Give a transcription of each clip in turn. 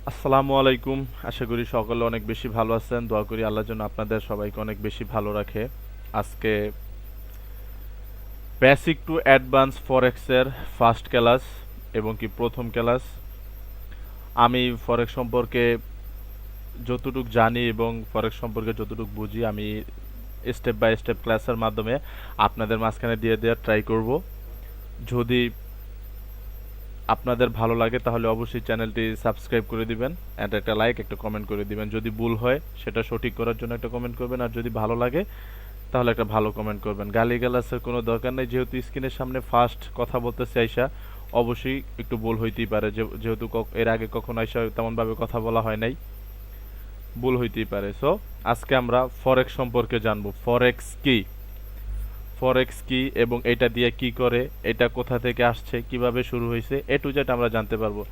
আসসালামু আলাইকুম। আশা করি সকলে অনেক বেশি ভালো আছেন। দোয়া করি আল্লাহ যেন আপনাদের সবাইকে অনেক বেশি ভালো রাখে। আজকে বেসিক টু অ্যাডভান্স ফরেক্সের ফার্স্ট ক্লাস এবং কি প্রথম ক্লাস। আমি ফরেক্স সম্পর্কে যতটুকু জানি এবং ফরেক্স সম্পর্কে যতটুকু বুঝি আমি স্টেপ বাই স্টেপ ক্লাসের মাধ্যমে আপনাদের মাঝখানে দিয়ে দেওয়ার ট্রাই করব। যদি আপনাদের ভালো লাগে তাহলে অবশ্যই চ্যানেলটি সাবস্ক্রাইব করে দিবেন এন্ড একটা লাইক একটা কমেন্ট করে দিবেন। যদি ভুল হয় সেটা সঠিক করার জন্য একটা কমেন্ট করবেন, আর যদি ভালো লাগে তাহলে একটা ভালো কমেন্ট করবেন। গালিগালাজের কোনো দরকার নেই, যেহেতু স্ক্রিনের সামনে ফার্স্ট কথা বলতেছে আইসা, অবশ্যই একটু ভুল হইতেই পারে। যেহেতু এর আগে কখনো আইসা তেমনভাবে কথা বলা হয় নাই, ভুল হইতেই পারে। সো আজকে আমরা ফরেক্স সম্পর্কে জানবো। ফরেক্স কি এবং এটা দিয়ে কি করে, এটা কোথা থেকে আসছে, কিভাবে শুরু হয়েছে, এ টু জেড আমরা জানতে পারবো।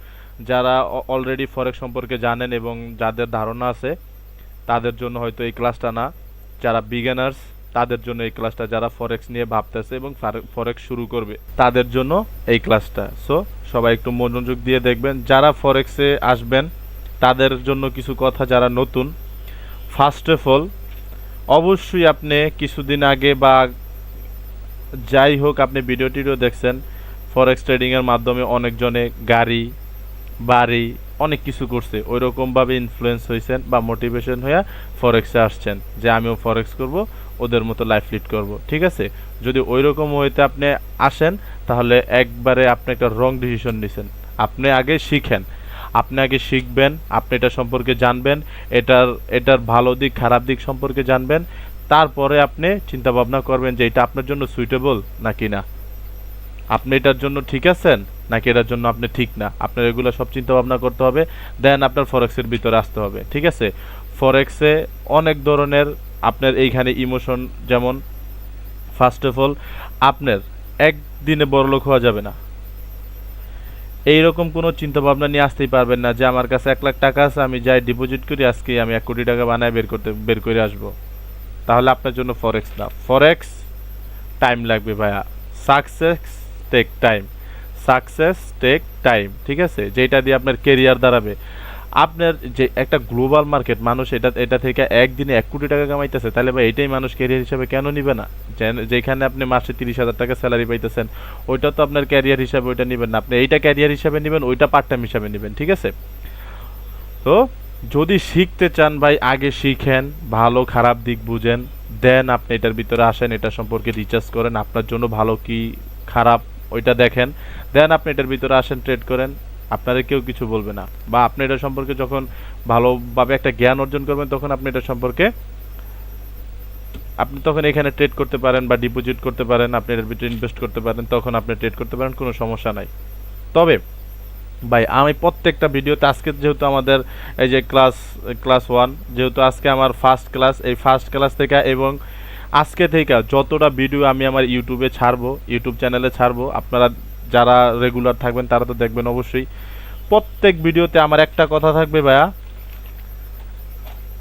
যারা অলরেডি ফরেক্স সম্পর্কে জানেন এবং যাদের ধারণা আছে তাদের জন্য হয়তো এই ক্লাসটা না। যারা বিগিনার্স তাদের জন্য এই ক্লাসটা, যারা ফরেক্স নিয়ে ভাবতেছে এবং ফরেক্স শুরু করবে তাদের জন্য এই ক্লাসটা। সো সবাই একটু মনোযোগ দিয়ে দেখবেন। যারা ফরেক্সে আসবেন তাদের জন্য কিছু কথা, যারা নতুন, ফার্স্ট অফ অল অবশ্যই আপনি কিছুদিন আগে বা যাই হোক আপনি ভিডিও দেখছেন, ফরেক্স ট্রেডিংয়ের মাধ্যমে অনেকজনে গাড়ি বাড়ি অনেক কিছু করছে। ওই রকমভাবে ইনফ্লুয়েন্স হয়েছেন বা মোটিভেশন হয়ে ফরেক্সে আসছেন যে আমিও ফরেক্স করব, ওদের মতো লাইফ লিড করব। ঠিক আছে, যদি ওই রকম হইতে আপনি আসেন তাহলে একবারে আপনি একটা রং ডিসিশন নিছেন। আপনি আগে শিখেন, আপনি আগে শিখবেন, আপনি এটা সম্পর্কে জানবেন, এটার এটার ভালো দিক খারাপ দিক সম্পর্কে জানবেন। তারপরে আপনি চিন্তা ভাবনা করবেন যে এটা আপনার জন্য সুইটেবল নাকি না, আপনি এটার জন্য ঠিক আছেন নাকি এটার জন্য আপনি ঠিক না। আপনার এগুলো সব চিন্তা ভাবনা করতে হবে, দেন আপনার ফরেক্সের ভিতরে আসতে হবে। ঠিক আছে, ফরেক্সে অনেক ধরনের আপনার এইখানে ইমোশন, যেমন ফার্স্ট অফ অল আপনার একদিনে বড়লোক হওয়া যাবে না, এইরকম কোনো চিন্তা ভাবনা নিয়ে আসতেই পারবেন না যে আমার কাছে 1 লাখ টাকা আছে, আমি যাই ডিপোজিট করি, আজকে আমি 1 কোটি টাকা বানায় বের করে আসবো। তাহলে আপনার জন্য ফরেক্স না। ফরেক্স টাইম লাগবে ভাইয়া। Success take time, success take time. ঠিক আছে, যেটা দিয়ে আপনার কেরিয়ার দাঁড়াবে। আপনার যে একটা গ্লোবাল মার্কেট, মানুষ এটা এটা থেকে একদিনে 1 কোটি টাকা কামাইতেছে, তাহলে ভাই এটাই মানুষ ক্যারিয়ার হিসাবে কেন নিবে না? যেখানে আপনি মাসে 30,000 টাকা স্যালারি পাইতেছেন, ওইটা তো আপনার ক্যারিয়ার হিসাবে ওইটা নেবেন না। আপনি এইটা ক্যারিয়ার হিসাবে নেবেন, ওইটা পার্ট টাইম হিসাবে নেবেন। ঠিক আছে, তো যদি শিখতে চান ভাই আগে শিখেন, ভালো খারাপ দিক বুঝেন, দেন আপনি এটার ভিতরে আসেন, এটা সম্পর্কে রিসার্চ করেন, আপনার জন্য ভালো কি খারাপ ওইটা দেখেন, দেন আপনি এটার ভিতরে আসেন, ট্রেড করেন। আপনারা কেউ কিছু বলবে না। বা আপনি এটা সম্পর্কে যখন ভালোভাবে একটা জ্ঞান অর্জন করবেন, তখন আপনি এটা সম্পর্কে আপনি তখন এখানে ট্রেড করতে পারেন বা ডিপোজিট করতে পারেন, আপনি এটার ভিতরে ইনভেস্ট করতে পারেন, তখন আপনি ট্রেড করতে পারেন, কোনো সমস্যা নাই। তবে ভাই আমি প্রত্যেকটা ভিডিওতে, আজকে যেহেতু আমাদের এই যে ক্লাস 1, যেহেতু আজকে আমার ফার্স্ট ক্লাস, এই ফার্স্ট ক্লাস থেকে এবং আজকে থেকে যতটা ভিডিও আমি আমার ইউটিউবে ছাড়বো, ইউটিউব চ্যানেলে ছাড়বো, আপনারা যারা রেগুলার থাকবেন তারা তো দেখবেন অবশ্যই। প্রত্যেক ভিডিওতে আমার একটা কথা থাকবে ভাইয়া,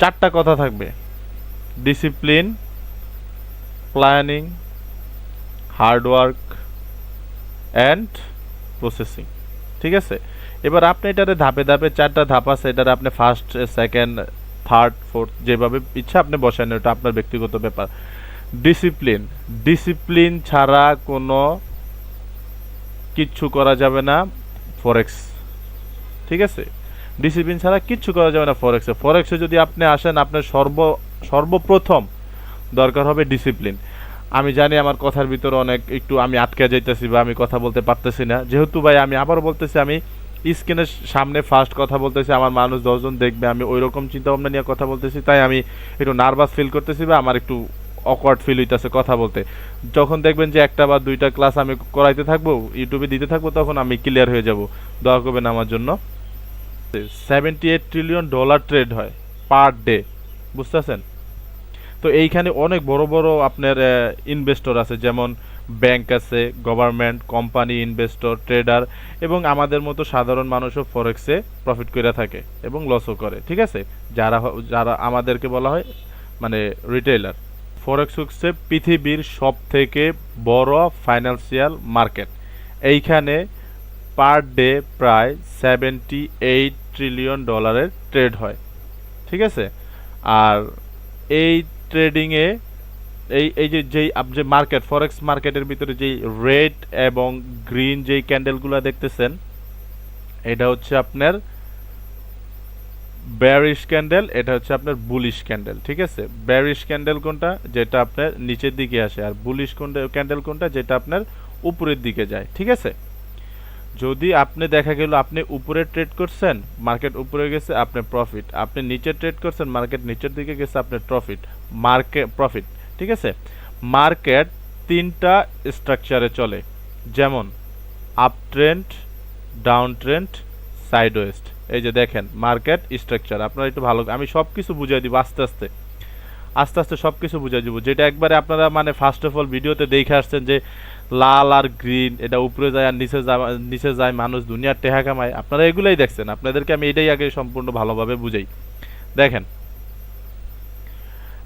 4টা কথা থাকবে: discipline, planning, hard work and processing. ঠিক আছে, এবার আপনি এটারে ধাপে ধাপে 4টা ধাপ আছে, এটারে আপনি ফার্স্ট সেকেন্ড থার্ড ফোর্থ যেভাবে ইচ্ছা আপনি বসান, এটা আপনার ব্যক্তিগত ব্যাপার। ডিসিপ্লিন, ডিসিপ্লিন ছাড়া কোনো কিচ্ছু করা যাবে না ফরেক্স। ঠিক আছে, ডিসিপ্লিন ছাড়া কিচ্ছু করা যাবে না ফরেক্সে। ফরেক্সে যদি আপনি আসেন, আপনার সর্বপ্রথম দরকার হবে ডিসিপ্লিন। আমি জানি আমার কথার ভিতরে অনেক একটু আমি আটকে যাইতেছি বা আমি কথা বলতে পারতেছি না, যেহেতু ভাই আমি আবার বলতেছি, আমি স্ক্রিনের সামনে ফার্স্ট কথা বলতেছি, আমার মানুষ 10 জন দেখবে, আমি ওই রকম চিন্তা ভাবনা নিয়ে কথা বলতেছি, তাই আমি একটু নার্ভাস ফিল করতেছি বা আমার একটু অকওয়ার্ড ফিল হইতেছে কথা বলতে। যখন দেখবেন যে 1টা বা 2টা ক্লাস আমি করাইতে থাকবো, ইউটিউবে দিতে থাকবো, তখন আমি ক্লিয়ার হয়ে যাব। দোয়া করবেন আমার জন্য। $78 ট্রিলিয়ন ট্রেড হয় পার ডে, বুঝতেছেন? তো এইখানে অনেক বড় বড় আপনার ইনভেস্টর আছে, যেমন ব্যাংক আছে, গভর্নমেন্ট, কোম্পানি, ইনভেস্টর, ট্রেডার, এবং আমাদের মতো সাধারণ মানুষও ফরেক্সে প্রফিট করে থাকে এবং লসও করে। ঠিক আছে, যারা যারা আমাদেরকে বলা হয় মানে রিটেইলার। ফরেক্স হচ্ছে পৃথিবীর সব থেকে বড় ফাইন্যান্সিয়াল মার্কেট। এইখানে পার ডে প্রায় $78 ট্রিলিয়ন ডলারের ট্রেড হয়, ঠিক আছে। আর এই ট্রেডিংয়ে এই যে মার্কেট, ফরেক্স মার্কেটের ভিতরে যেই রেড এবং গ্রিন যেই ক্যান্ডেলগুলো দেখতেছেন, এটা হচ্ছে আপনার বেয়ারিশ ক্যান্ডেল, এটা হচ্ছে আপনার বুলিশ ক্যান্ডেল, ঠিক আছে। বেয়ারিশ ক্যান্ডেল কোনটা, যেটা আপনার নিচের দিকে আসে, আর বুলিশ ক্যান্ডেল কোনটা, যেটা আপনার উপরের দিকে যায়, ঠিক আছে। যদি আপনি দেখা গেল আপনি উপরে ট্রেড করছেন, মার্কেট উপরে গেছে, আপনি প্রফিট, আপনি নিচে ট্রেড করছেন, মার্কেট নিচের দিকে গেছে, আপনার প্রফিট, ঠিক আছে। মার্কেট তিনটা স্ট্রাকচারে চলে, যেমন up trend, down trend, sideways. এই যে দেখেন মার্কেট স্ট্রাকচার, আপনারা একটু ভালো, আমি সব কিছু বুঝিয়ে দিব আস্তে আস্তে আস্তে আস্তে সব কিছু বুঝিয়ে দিব, যেটা একবারে আপনারা মানে ফার্স্ট অফ অল ভিডিওতে দেখে আসছেন যে লাল আর গ্রিন, এটা উপরে যায় আর নিচে যায়, মানুষ দুনিয়ার টেহা কামায়, আপনারা এগুলাই দেখছেন, আপনাদেরকে আমি এটাই আগে সম্পূর্ণ ভালোভাবে বুঝাই। দেখেন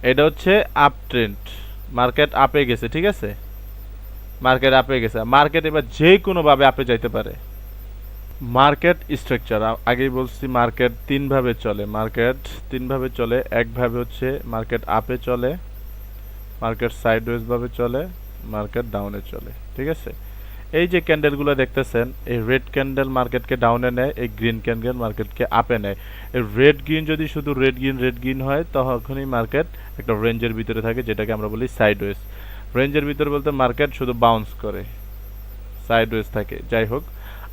এটা হচ্ছে আপ ট্রেন্ড, মার্কেট আপে গেছে, ঠিক আছে, মার্কেট আপে গেছে, মার্কেট এবার যে কোনোভাবে আপে যাইতে পারে। মার্কেট স্ট্রাকচার আগেই বলছি, মার্কেট তিনভাবে চলে, একভাবে হচ্ছে মার্কেট আপে চলে, মার্কেট সাইডওয়েজ ভাবে চলে, মার্কেট ডাউনে চলে, ঠিক আছে। এই যে ক্যান্ডেলগুলো দেখতেছেন, এই রেড ক্যান্ডেল মার্কেটকে ডাউনে নেয়, এই গ্রিন ক্যান্ডেল মার্কেটকে আপে নেয়। এই রেড গ্রিন যদি শুধু রেড গ্রিন হয়, তখনই মার্কেট একটা রেঞ্জের ভিতরে থাকে, যেটাকে আমরা বলি সাইডওয়েজ। রেঞ্জের ভিতরে বলতে মার্কেট শুধু বাউন্স করে, সাইডওয়েজ থাকে। যাই হোক,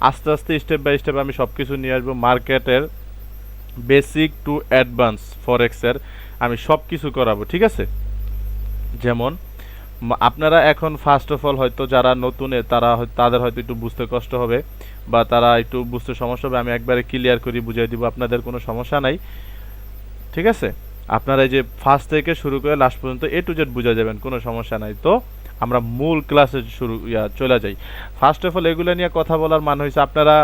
আস্তে আস্তে স্টেপ বাই স্টেপ আমি সব কিছু নিয়ে আসবো, মার্কেটের বেসিক টু অ্যাডভান্স ফরেক্সের আমি সব কিছু করাবো, ঠিক আছে। যেমন আপনারা এখন ফার্স্ট অফ অল হয়তো যারা নতুন তাদের হয়তো একটু বুঝতে কষ্ট হবে, বা তারা একটু বুঝতে সমস্যা হবে, আমি একবারে ক্লিয়ার করি বুঝিয়ে দিব, আপনাদের কোনো সমস্যা নাই, ঠিক আছে। আপনারা এই যে ফার্স্ট থেকে শুরু করে লাস্ট পর্যন্ত এ টু জেড বুঝে যাবেন, কোনো সমস্যা নাই। তো আমরা মূল ক্লাসে চলে যাই। ফার্স্ট অফ অল এগুলো নিয়ে কথা বলার মানে হয়েছে আপনারা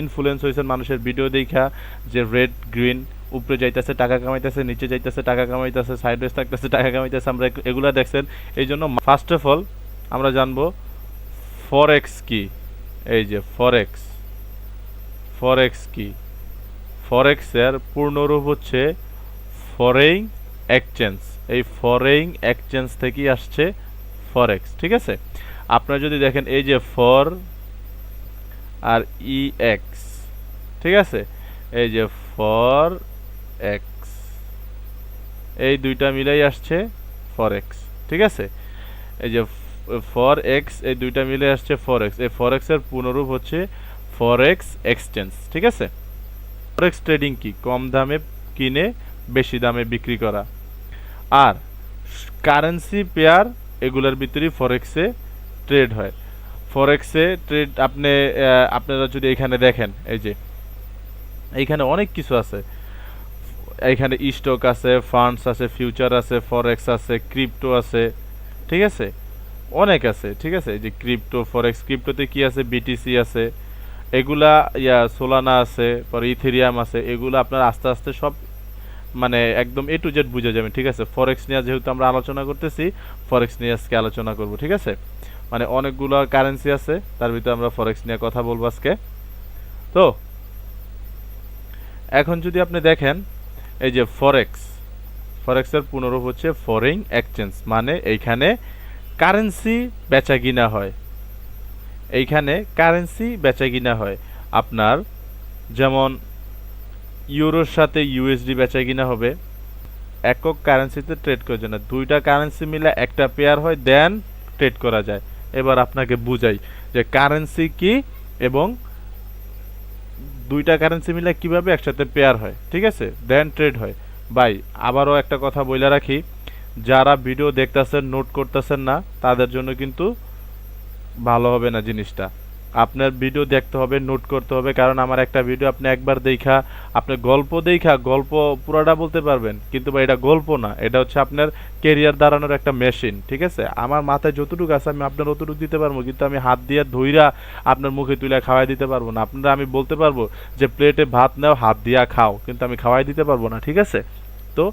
ইনফ্লুয়েন্স হয়েছেন মানুষের ভিডিও দেখা, যে রেড গ্রিন উপরে যাইতেছে টাকা কামাইতেছে, নিচে যাইতেছে টাকা কামাইতেছে, সাইডওয়েজ থাকতেছে টাকা কামাইতেছে, আমরা এগুলা দেখছেন। এই জন্য ফার্স্ট অফ অল আমরা জানবো ফরেক্স কি। এই যে ফরেক্স কি, ফরেক্সের পূর্ণরূপ হচ্ছে ফরেইন এক্সচেঞ্জ। এই ফরেইন এক্সচেঞ্জ থেকেই আসছে ফরেক্স, ঠিক আছে। আপনারা যদি দেখেন এই যে ফর আর ই এক্স, ঠিক আছে, এই যে ফর এক্স, এই দুইটা মিলাই আসছে ফরেক্স, ঠিক আছে। এই যে ফর এক্স, এই দুইটা মিলে আসছে ফরেক্স। এই ফরেক্সের পূর্ণরূপ হচ্ছে ফরেক্স এক্সচেঞ্জ, ঠিক আছে। ফরেক্স ট্রেডিং কি, কম দামে কিনে বেশি দামে বিক্রি করা, আর কারেন্সি পেয়ার, এগুলোর ভিতরেই ফরেক্সে ট্রেড হয়। ফরেক্সে ট্রেড আপনারা যদি এখানে দেখেন, এই যে এইখানে অনেক কিছু আছে, এইখানে স্টক আছে, ফান্ডস আছে, ফিউচার আছে, ফরেক্স আছে, ক্রিপ্টো আছে, ঠিক আছে, অনেক আছে, ঠিক আছে। এই যে ক্রিপ্টো, ফরেক্স, ক্রিপ্টোতে কি আছে, বিটিসি আছে, এগুলা সোলানা আছে, পরে ইথেরিয়াম আছে, এগুলো আপনারা আস্তে আস্তে সব মানে একদম এ টু জেড বুঝে যাবেন, ঠিক আছে। ফরেক্স নিয়ে যেহেতু আমরা আলোচনা করতেছি, ফরেক্স নিয়ে আজকে আলোচনা করব, ঠিক আছে। মানে অনেকগুলো কারেন্সি আছে, তার ভিতরে আমরা ফরেক্স নিয়ে কথা বলবো আজকে। তো এখন যদি আপনি দেখেন, এই যে ফরেক্সের পুনরূপ হচ্ছে ফরেন এক্সচেঞ্জ, মানে এইখানে কারেন্সি বেচা কিনা হয়, এইখানে কারেন্সি বেচা কিনা হয়। আপনার যেমন ইউরোর সাথে ইউএসডি বেচা কিনা হবে, একক কারেন্সিতে ট্রেড করার জন্য দুইটা কারেন্সি মিলে একটা পেয়ার হয়, দেন ট্রেড করা যায়। এবার আপনাকে বুঝাই যে কারেন্সি কি এবং দুইটা কারেন্সি মিলে কিভাবে একসাথে পেয়ার হয়, ঠিক আছে, দেন ট্রেড হয়। ভাই আবারও একটা কথা বলে রাখি, যারা ভিডিও দেখতেছেন নোট করতেছেন না, তাদের জন্য কিন্তু ভালো হবে না জিনিসটা। আপনার ভিডিও দেখতে হবে, নোট করতে হবে, কারণ আমার একটা ভিডিও আপনি একবার দেখা, আপনি গল্প পুরাটা বলতে পারবেন, কিন্তু ভাই এটা গল্প না, এটা হচ্ছে আপনার কেরিয়ার দাঁড়ানোর একটা মেশিন, ঠিক আছে। আমার মাথায় যতটুকু আছে আমি আপনার অতটুকু দিতে পারবো, কিন্তু আমি হাত দিয়ে ধইরা আপনার মুখে তুলে খাওয়াই দিতে পারবো না। আপনারা আমি বলতে পারবো যে প্লেটে ভাত নাও, হাত দিয়া খাও, কিন্তু আমি খাওয়াই দিতে পারবো না, ঠিক আছে। তো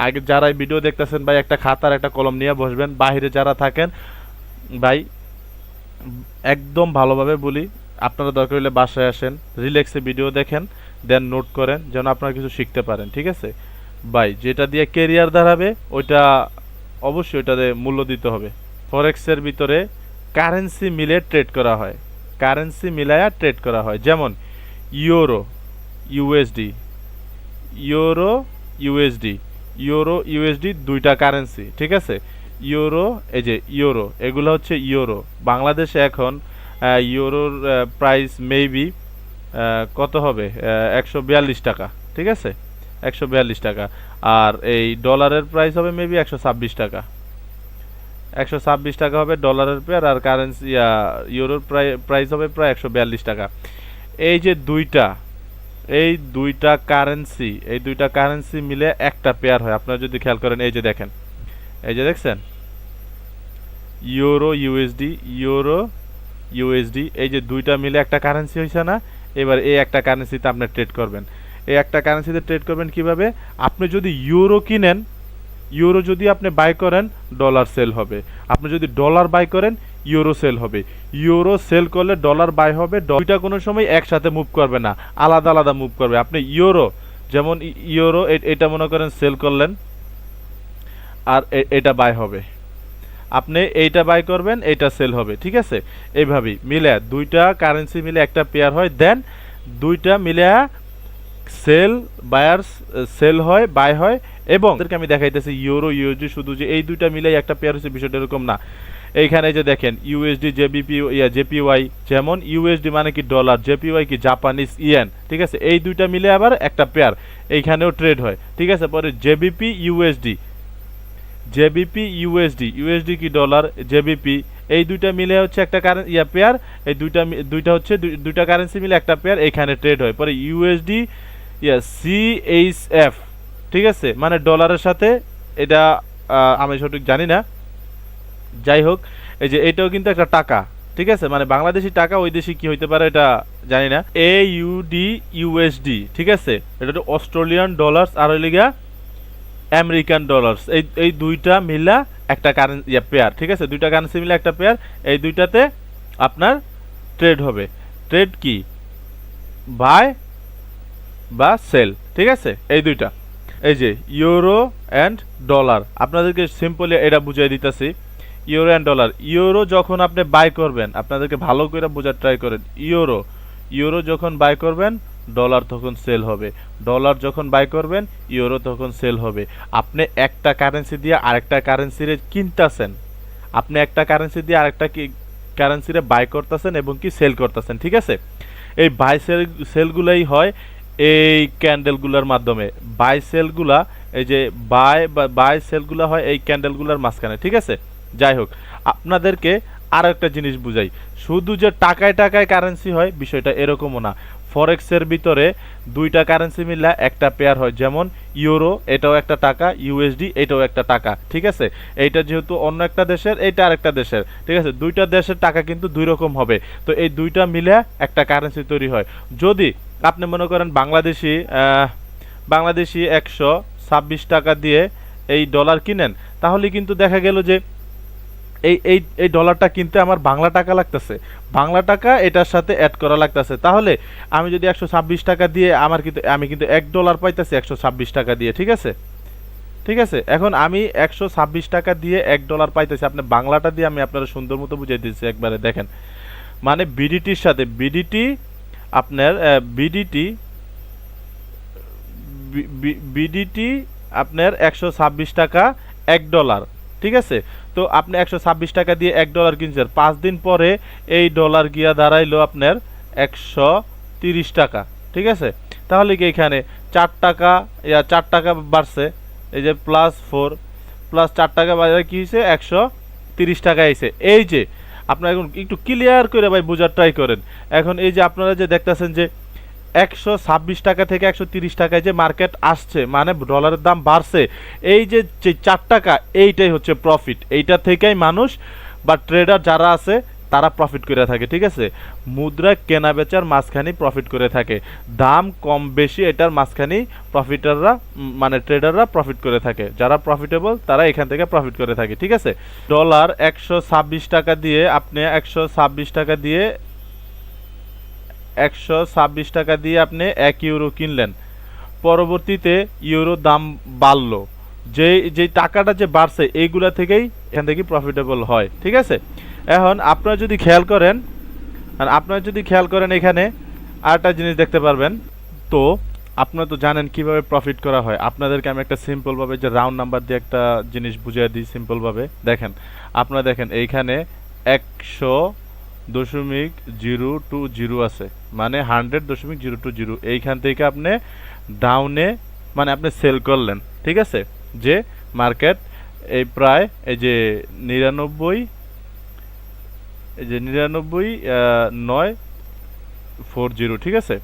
আগে যারা এই ভিডিও দেখতেছেন ভাই, একটা খাতার একটা কলম নিয়ে বসবেন। বাইরে যারা থাকেন ভাই, একদম ভালোভাবে বলি, আপনারা দরকার হলে বাসায় আসেন, রিল্যাক্সে ভিডিও দেখেন, দেন নোট করেন যেন আপনারা কিছু শিখতে পারেন, ঠিক আছে ভাই। যেটা দিয়ে কেরিয়ার দাঁড়াবে ওইটা অবশ্যই ওইটাতে মূল্য দিতে হবে। ফরেক্সের ভিতরে কারেন্সি মিলে ট্রেড করা হয়, কারেন্সি মিলায়া ট্রেড করা হয়, যেমন euro USD, euro USD, euro USD দুইটা কারেন্সি, ঠিক আছে। ইউরো, এই যে ইউরো, এগুলো হচ্ছে ইউরো। বাংলাদেশে এখন ইউরোর প্রাইস মেবি কত হবে, 142 টাকা, ঠিক আছে, 142 টাকা। আর এই ডলারের প্রাইস হবে মেবি 126 টাকা, 126 টাকা হবে ডলারের পেয়ার, আর কারেন্সি ইউরোর প্রাইস হবে প্রায় 142 টাকা। এই যে এই দুইটা কারেন্সি, এই দুইটা কারেন্সি মিলে একটা পেয়ার হয়। আপনারা যদি খেয়াল করেন, এই যে দেখেন, এই যে দেখছেন ইউরো ইউএসডি, ইউরো ইউএসডি, এই যে দুইটা মিলে একটা কারেন্সি হয়েছে না। এবার এই একটা কারেন্সিতে আপনি ট্রেড করবেন। এই একটা কারেন্সিতে ট্রেড করবেন কিভাবে? আপনি যদি ইউরো কিনেন, ইউরো যদি আপনি বাই করেন, ডলার সেল হবে। আপনি যদি ডলার বাই করেন, ইউরো সেল হবে। ইউরো সেল করলে ডলার বাই হবে। দুইটা কোনো সময় একসাথে মুভ করবে না, আলাদা আলাদা মুভ করবে। আপনি ইউরো, যেমন ইউরো এটা মনে করেন সেল করলেন, আর এটা বাই হবে। আপনি এইটা বাই করবেন, এইটা সেল হবে, ঠিক আছে। এইভাবেই মিলে দুইটা কারেন্সি মিলে একটা পেয়ার হয়, দেন দুইটা মিলে সেল বায়ার্স সেল হয়, বাই হয়। এবং আমি দেখাইতেছি ইউরো ইউএসডি শুধু যে এই দুইটা মিলে একটা পেয়ার হচ্ছে, বিষয়টা এরকম না। এইখানে যে দেখেন ইউএসডি জেবিপি জেপিওয়াই, যেমন ইউএসডি মানে কি ডলার, জেপিওয়াই কি জাপানিজ ইয়েন, ঠিক আছে। এই দুইটা মিলে আবার একটা পেয়ার, এইখানেও ট্রেড হয়, ঠিক আছে। পরে JBP USD, GBP USD, USD কি ডলার, জেবিপি, এই দুইটা মিলে হচ্ছে একটা পেয়ার। এই দুইটা হচ্ছে দুইটা কারেন্সি মিলে একটা পেয়ার, এইখানে ট্রেড হয়। পরে ইউএসডি সিএইচএফ, ঠিক আছে, মানে ডলারের সাথে, এটা আমি সঠিক জানি না, যাই হোক। এই যে এটাও কিন্তু একটা টাকা, ঠিক আছে, মানে বাংলাদেশি টাকা, ওই দেশি কি হইতে পারে এটা জানি না। AUD ইউএসডি, ঠিক আছে, এটা হচ্ছে অস্ট্রেলিয়ান ডলার্স, আর ওই লিগা আমেরিকান ডলার্স। এই দুইটা মিলা একটা কারেন্সি পেয়ার, ঠিক আছে, দুইটা কারেন্সি মিলে একটা পেয়ার। এই দুইটাতে আপনার ট্রেড হবে। ট্রেড কি? বাই বা সেল, ঠিক আছে, এই দুইটা। এই যে ইউরো অ্যান্ড ডলার, আপনাদেরকে সিম্পলি এটা বুঝিয়ে দিতেছি। ইউরো অ্যান্ড ডলার, ইউরো যখন আপনি বাই করবেন, আপনাদেরকে ভালো করে বোঝার ট্রাই করেন। ইউরো যখন বাই করবেন, ডলার তখন সেল হবে। ডলার যখন বাই করবেন, ইউরো তখন সেল হবে। আপনি একটা কারেন্সি দিয়ে আরেকটা কারেন্সিরে কিনতেছেন, আপনি একটা কারেন্সি দিয়ে আরেকটা কারেন্সিরে বাই করতেছেন এবং কি সেল করতেছেন, ঠিক আছে। এই বাই সেলগুলাই হয় এই ক্যান্ডেলগুলোর মাধ্যমে। বাই সেলগুলা, এই যে বাই সেলগুলা হয় এই ক্যান্ডেলগুলোর মাঝখানে, ঠিক আছে। যাই হোক, আপনাদেরকে আরো একটা জিনিস বুঝাই। শুধু যে টাকায় টাকায় কারেন্সি হয়, বিষয়টা এরকমও না। ফরেক্সের ভিতরে দুইটা কারেন্সি মিলে একটা পেয়ার হয়, যেমন ইউরো, এটাও একটা টাকা, ইউএসডি, এটাও একটা টাকা, ঠিক আছে। এইটা যেহেতু অন্য একটা দেশের, এইটা আরেকটা দেশের, ঠিক আছে। দুইটা দেশের টাকা কিন্তু দুই রকম হবে। তো এই দুইটা মিলে একটা কারেন্সি তৈরি হয়। যদি আপনি মনে করেন বাংলাদেশি 126 টাকা দিয়ে এই ডলার কিনেন, তাহলে কিন্তু দেখা গেল যে এই এই এই ডলারটা কিনতে আমার বাংলা টাকা লাগতেছে, বাংলা টাকা এটার সাথে অ্যাড করা লাগতেছে। তাহলে আমি যদি 126 টাকা দিয়ে আমি কিন্তু $1 পাইতেছি 126 টাকা দিয়ে, ঠিক আছে, ঠিক আছে। এখন আমি 126 টাকা দিয়ে $1 পাইতেছি। আপনি বাংলাটা দিয়ে আমি আপনারা সুন্দর মতো বুঝিয়ে দিচ্ছি, একবারে দেখেন। মানে বিডিটির সাথে আপনার বিডিটি আপনার 126 টাকা $1, ঠিক আছে। তো আপনি 126 টাকা দিয়ে $1 কিনছেন, 5 দিন পরে এই ডলার গিয়া দাঁড়াইলো আপনার 130 টাকা, ঠিক আছে। তাহলে কি এখানে 4 টাকা বাড়ছে, এই যে +4 +4 টাকা বাজারে কি হয়েছে, 130 টাকা আইছে। এই যে আপনারা এখন একটু ক্লিয়ার করে ভাই বোঝার ট্রাই করেন। এখন এই যে আপনারা যে দেখতেছেন যে 126 টাকা থেকে 130 টাকায় যে মার্কেট আসছে, মানে ডলারের দাম বাড়ছে। এই যে 4 টাকা, এইটাই হচ্ছে প্রফিট। এইটা থেকেই মানুষ বা ট্রেডার যারা আছে তারা প্রফিট করে থাকে, ঠিক আছে। মুদ্রা কেনা বেচার মাঝখানে প্রফিট করে থাকে। দাম কম বেশি এটার মাঝখানে প্রফিটাররা মানে ট্রেডাররা প্রফিট করে থাকে। যারা প্রফিটেবল তারা এখান থেকে প্রফিট করে থাকে, ঠিক আছে। ডলার 126 টাকা দিয়ে আপনি 126 টাকা দিয়ে 126 টাকা দিয়ে আপনি 1 ইউরো কিনলেন, পরবর্তীতে ইউরো দাম বাড়লো, যেই টাকাটা যে বাড়ছে এইগুলা থেকেই এখান থেকে প্রফিটেবল হয়, ঠিক আছে। এখন আপনারা যদি খেয়াল করেন, আর আপনারা যদি খেয়াল করেন এখানে আরেকটা জিনিস দেখতে পারবেন। তো আপনারা তো জানেন কিভাবে প্রফিট করা হয়, আপনাদেরকে আমি একটা সিম্পলভাবে যে রাউন্ড নাম্বার দিয়ে একটা জিনিস বুঝিয়ে দিই সিম্পলভাবে। দেখেন, আপনারা দেখেন এইখানে 100.020 আছে, মানে 100.020। এইখান থেকে আপনি ডাউনে মানে আপনি সেল করলেন, ঠিক আছে, যে মার্কেট এই প্রায় এই যে 99, এই যে 99.940, ঠিক আছে,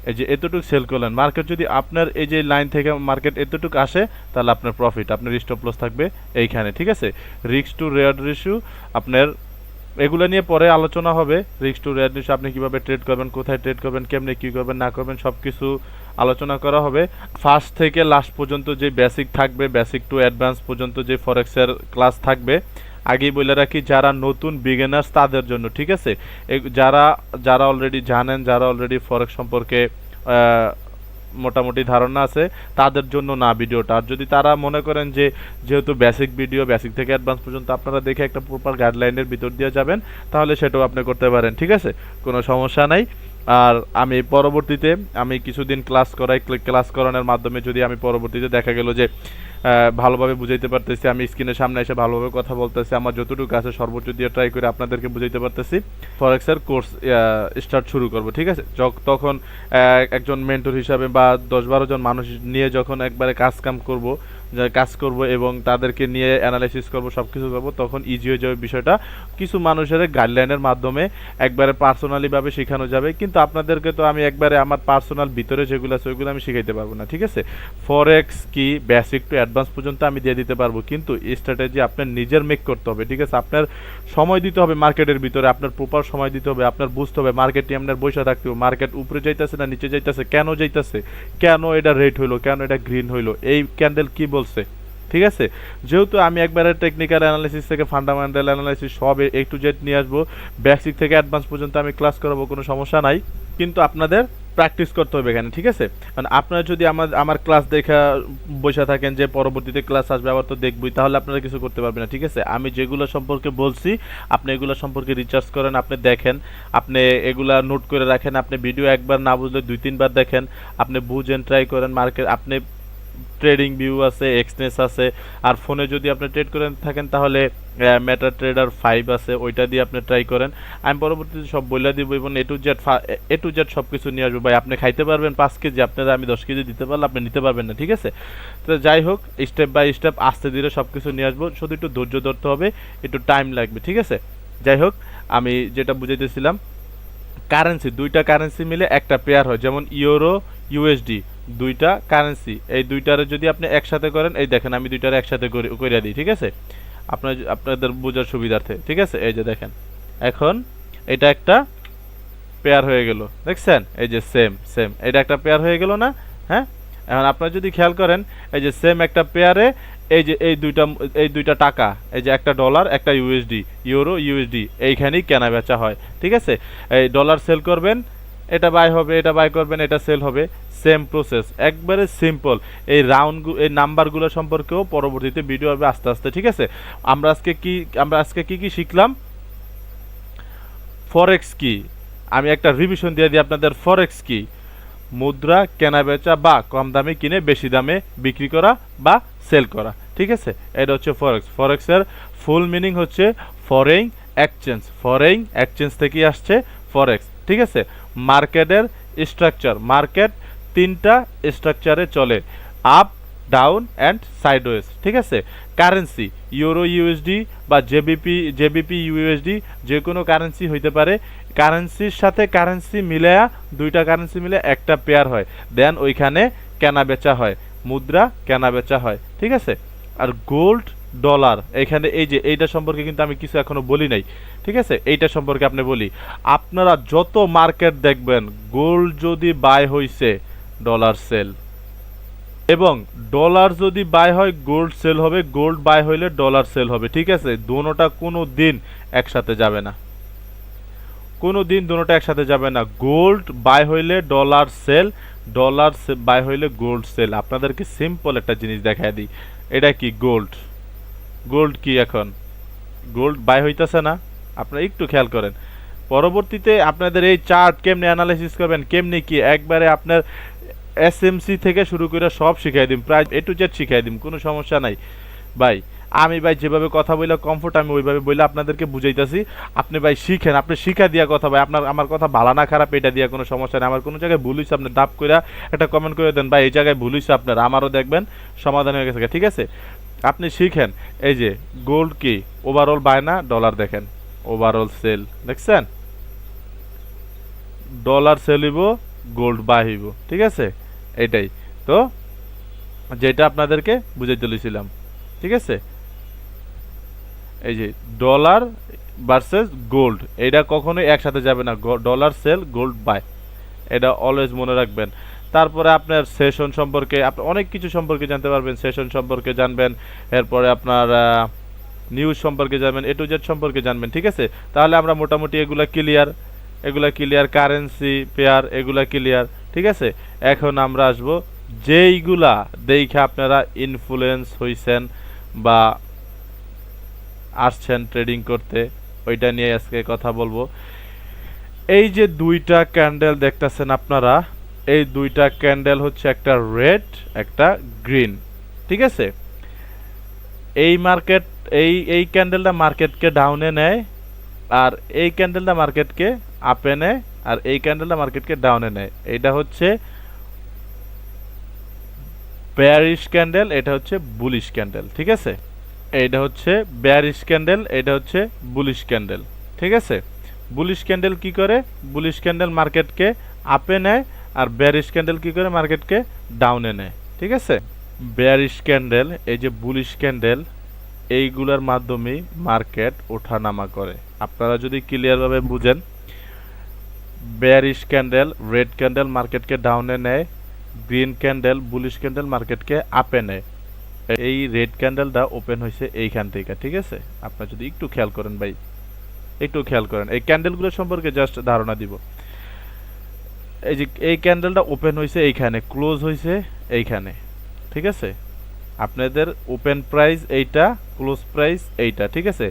এই যে এতটুকু সেল করলেন। মার্কেট যদি আপনার এই যে লাইন থেকে মার্কেট এতটুকু আসে তাহলে আপনার প্রফিট, আপনার স্টপ লস থাকবে এইখানে, ঠিক আছে। রিস্ক টু রেওয়ার্ড রেশিও আপনার এগুলো নিয়ে পরে আলোচনা হবে। রিস্ক টু রেওয়ার্ড রেশিও আপনি কিভাবে ট্রেড করবেন, কোথায় ট্রেড করবেন, কেমনে কি করবেন না করবেন সব কিছু আলোচনা করা হবে। ফার্স্ট থেকে লাস্ট পর্যন্ত যে বেসিক থাকবে, বেসিক টু অ্যাডভান্স পর্যন্ত যে ফরেক্সের ক্লাস থাকবে। আগেই বলে রাখি যারা নতুন বিগিনার্স তাদের জন্য, ঠিক আছে। যারা যারা অলরেডি জানেন, যারা অলরেডি ফরেক্স সম্পর্কে মোটামুটি ধারণা আছে তাদের জন্য না ভিডিওটা। আর যদি তারা মনে করেন যে যেহেতু বেসিক ভিডিও, বেসিক থেকে অ্যাডভান্স পর্যন্ত আপনারা দেখে একটা প্রপার গাইডলাইনের ভিতর দিয়ে যাবেন, তাহলে সেটাও আপনি করতে পারেন, ঠিক আছে, কোনো সমস্যা নাই। আর আমি পরবর্তীতে আমি কিছুদিন ক্লাস করাই, ক্লাস করানোর মাধ্যমে যদি আমি পরবর্তীতে দেখা গেল যে ভালোভাবে বুঝাইতে পারতেছি, আমি স্ক্রিনের সামনে এসে ভালোভাবে কথা বলতেছি, আমার যতটুকু আছে সর্বোচ্চ দিয়ে ট্রাই করে আপনাদেরকে বুঝাইতে পারতেছি, ফরেক্সের কোর্স স্টার্ট শুরু করব, ঠিক আছে। তখন একজন মেন্টর হিসাবে বা 10-12 জন মানুষ নিয়ে যখন একবারে কাজ করব এবং তাদেরকে নিয়ে অ্যানালাইসিস করব, সব কিছু করবো, তখন ইজি হয়ে যাবে বিষয়টা। কিছু মানুষের গাইডলাইনের মাধ্যমে একবারে পার্সোনালিভাবে শেখানো যাবে, কিন্তু আপনাদেরকে তো আমি একবারে আমার পার্সোনাল ভিতরে যেগুলো আছে ওইগুলো আমি শিখাইতে পারবো না, ঠিক আছে। ফরেক্স কি বেসিক টু অ্যাডভান্স পর্যন্ত আমি দিয়ে দিতে পারবো, কিন্তু স্ট্র্যাটেজি আপনার নিজের মেক করতে হবে, ঠিক আছে। আপনার সময় দিতে হবে মার্কেটের ভিতরে, আপনার প্রপার সময় দিতে হবে, আপনার বুঝতে হবে মার্কেটটি আপনার বসে থাকতে হবে, মার্কেট উপরে যাইতেছে না নিচে যাইতেছে, কেন যাইতেছে, কেন এটা রেড হইলো, কেন এটা গ্রিন হইলো, এই ক্যান্ডেল কি বলছে, ঠিক আছে। যেহেতু আমি একবারে টেকনিক্যাল অ্যানালাইসিস থেকে ফান্ডামেন্টাল অ্যানালাইসিস সব এ টু জেড নিয়ে আসবো, বেসিক থেকে অ্যাডভান্স পর্যন্ত আমি ক্লাস করাবো, কোনো সমস্যা নাই, কিন্তু আপনাদের প্র্যাকটিস করতে হবে এখানে, ঠিক আছে। কারণ আপনারা যদি আমার ক্লাস দেখা বসে থাকেন যে পরবর্তীতে ক্লাস আসবে আবার তো দেখবই, তাহলে আপনারা কিছু করতে পারবেন না, ঠিক আছে। আমি যেগুলো সম্পর্কে বলছি আপনি এগুলো সম্পর্কে রিসার্চ করেন, আপনি দেখেন, আপনি এগুলা নোট করে রাখেন, আপনি ভিডিও একবার না বুঝলে 2-3 বার দেখেন, আপনি বুঝেন, ট্রাই করেন। মার্কেট আপনি ট্রেডিং ভিউ আছে, এক্সনেস আছে, আর ফোনে যদি আপনি ট্রেড করে থাকেন তাহলে মেটা ট্রেডার 5 আছে, ওইটা দিয়ে আপনি ট্রাই করেন। আমি পরবর্তীতে সব বলে দিব এবং এ টু জেড সব কিছু নিয়ে আসবো। ভাই আপনি খাইতে পারবেন 5 কেজি, আপনারা আমি 10 কেজি দিতে পারলে আপনি নিতে পারবেন না, ঠিক আছে। তো যাই হোক, স্টেপ বাই স্টেপ আস্তে ধীরে সব কিছু নিয়ে আসবো, শুধু একটু ধৈর্য ধরতে হবে, একটু টাইম লাগবে, ঠিক আছে। যাই হোক, আমি যেটা বুঝাইতেছিলাম, কারেন্সি, দুইটা কারেন্সি মিলে একটা পেয়ার হয়, যেমন ইউরো ইউএসডি, দুইটা কারেন্সি, এই দুইটারে যদি আপনি একসাথে করেন, এই দেখেন আমি দুইটারে একসাথে করিয়া দিই, ঠিক আছে, আপনাদের বোঝার সুবিধার্থে, ঠিক আছে। এই যে দেখেন, এখন এটা একটা পেয়ার হয়ে গেল, দেখছেন, এই যে সেম সেম এটা একটা পেয়ার হয়ে গেল না, হ্যাঁ। এখন আপনারা যদি খেয়াল করেন, এই যে সেম একটা পেয়ারে এই যে এই দুইটা টাকা, এই যে একটা ডলার একটা ইউএসডি, ইউরো ইউএসডি, এইখানেই কেনা বেচা হয়, ঠিক আছে। এই ডলার সেল করবেন, এটা বাই হবে, এটা বাই করবেন, এটা সেল হবে, সেম প্রসেস, একবারে সিম্পল। এই এই নাম্বারগুলো সম্পর্কেও পরবর্তীতে ভিডিও হবে আস্তে আস্তে, ঠিক আছে। আমরা আজকে কি শিখলাম, ফরেক্স কি, আমি একটা রিভিশন দিয়ে দিই আপনাদের। ফরেক্স কি, মুদ্রা কেনা বেচা বা কম দামে কিনে বেশি দামে বিক্রি করা বা সেল করা, ঠিক আছে। এটা হচ্ছে ফরেক্স। ফরেক্সের ফুল মিনিং হচ্ছে ফরেন এক্সচেঞ্জ, ফরেন এক্সচেঞ্জ থেকেই আসছে ফরেক্স, ঠিক আছে। মার্কেটের স্ট্রাকচার, মার্কেট 3টা স্ট্রাকচারে চলে, আপ, ডাউন অ্যান্ড সাইডওয়েজ, ঠিক আছে। কারেন্সি, ইউরো ইউএসডি বা জেবিপি ইউএসডি, যে কোনো কারেন্সি হইতে পারে। কারেন্সির সাথে কারেন্সি মিলায়া, দুইটা কারেন্সি মিলে একটা পেয়ার হয়, দেন ওইখানে কেনা বেচা হয়, মুদ্রা কেনা বেচা হয়, ঠিক আছে। আর গোল্ড, ডলার, এখানে এই যে এইটা সম্পর্কে কিন্তু আমি কিছু এখনো বলি নাই, ঠিক আছে। এইটা সম্পর্কে আপনি বলি, আপনারা যত মার্কেট দেখবেন, গোল্ড যদি বাই হইছে ডলার সেল, এবং ডলার যদি বাই হয় গোল্ড সেল হবে, গোল্ড বাই হইলে ডলার সেল হবে, ঠিক আছে। দোনোটা কোনো দিন একসাথে যাবে না। কোনো দিন দুটোটা একসাথে যাবে না। গোল্ড বাই হইলে ডলার সেল, ডলার বাই হইলে গোল্ড সেল। আপনাদেরকে সিম্পল একটা জিনিস দেখায় দিই, এটা কি গোল্ড, গোল্ড কি এখন গোল্ড বাই হইতেছে না, আপনারা একটু খেয়াল করেন। পরবর্তীতে আপনাদের এই চার্ট কেমনে অ্যানালাইসিস করবেন, কেমনে কি, একবারে আপনার এসএমসি থেকে শুরু করে সব শিখাই দিম, প্রায় এ টু জেড শিখাই দিম, কোনো সমস্যা নাই ভাই। আমি ভাই যেভাবে কথা বলে কমফোর্ট আমি ওইভাবে বলে আপনাদেরকে বুঝাইতেছি। আপনি ভাই শিখেন, আপনি শিখা দিয়া কথা ভাই, আপনার আমার কথা ভালো না খারাপ এটা দিয়া কোনো সমস্যা নেই। আমার কোনো জায়গায় ভুল হয়েছে আপনি ডাপ করে একটা কমেন্ট করে দেন ভাই এই জায়গায় ভুল হয়েছে আপনার, আমারও দেখবেন সমাধান হয়ে গেছে, ঠিক আছে। আপনি শিখেন। এই যে গোল্ড কি ওভারঅল বায় না, ডলার দেখেন ওভারঅল সেল, দেখছেন ডলার সেল হইব গোল্ড বাই হইব, ঠিক আছে। এটাই তো যেটা আপনাদেরকে বুঝাইতে লইছিলাম, ঠিক আছে। এই যে ডলার ভার্সেস গোল্ড, এটা কখনোই একসাথে যাবে না, ডলার সেল গোল্ড বাই, এটা অলওয়েজ মনে রাখবেন। তারপরে আপনার সেশন সম্পর্কে আপনি অনেক কিছু সম্পর্কে জানতে পারবেন, সেশন সম্পর্কে জানবেন, এরপরে আপনার নিউজ সম্পর্কে জানবেন, এ টু জেড সম্পর্কে জানবেন, ঠিক আছে। তাহলে আমরা মোটামুটি এগুলা ক্লিয়ার, এগুলা ক্লিয়ার, কারেন্সি পেয়ার এগুলা ক্লিয়ার, ঠিক আছে। এখন আমরা আসব যেইগুলা দেখে আপনারা ইনফ্লুয়েন্স হইছেন বা আসছেন ট্রেডিং করতে, ওইটা নিয়ে আজকে কথা বলবো। এই যে দুইটা ক্যান্ডেল দেখতেছেন আপনারা, এই দুইটা ক্যান্ডেল হচ্ছে একটা রেড একটা গ্রিন, ঠিক আছে। এই মার্কেট এই ক্যান্ডেলটা মার্কেটকে ডাউনে নেয়, আর এই ক্যান্ডেলটা মার্কেটকে আপে নেয়, আর এই ক্যান্ডেলটা মার্কেটকে ডাউনে নেয়। এইটা হচ্ছে বেয়ারিশ ক্যান্ডেল, এটা হচ্ছে বুলিশ ক্যান্ডেল, ঠিক আছে। এইটা হচ্ছে বেয়ারিশ ক্যান্ডেল, এটা হচ্ছে বুলিশ ক্যান্ডেল, ঠিক আছে। বুলিশ ক্যান্ডেল কি করে, বুলিশ ক্যান্ডেল মার্কেটকে আপে নেয়, আর বেয়ারিশ ক্যান্ডেল কি করে মার্কেটকে ডাউনে নেয়, ঠিক আছে। বেয়ারিশ ক্যান্ডেল, এই যে বুলিশ ক্যান্ডেল, এইগুলোর মাধ্যমেই মার্কেট ওঠানামা করে। আপনারা যদি ক্লিয়ারভাবে বুঝেন, বেয়ারিশ ক্যান্ডেল রেড ক্যান্ডেল মার্কেটকে ডাউনে নেয়, গ্রিন ক্যান্ডেল বুলিশ ক্যান্ডেল মার্কেটকে আপে নেয়। এই রেড ক্যান্ডেলটা ওপেন হয়েছে এইখান থেকে, ঠিক আছে। আপনারা যদি একটু খেয়াল করেন ভাই, একটু খেয়াল করেন, এই ক্যান্ডেলগুলো সম্পর্কে জাস্ট ধারণা দিব। এই যে এই ক্যান্ডেলটা ওপেন হয়েছে এইখানে, ক্লোজ হয়েছে এইখানে, ঠিক আছে। আপনাদের ওপেন প্রাইস এইটা, ক্লোজ প্রাইস এইটা, ঠিক আছে।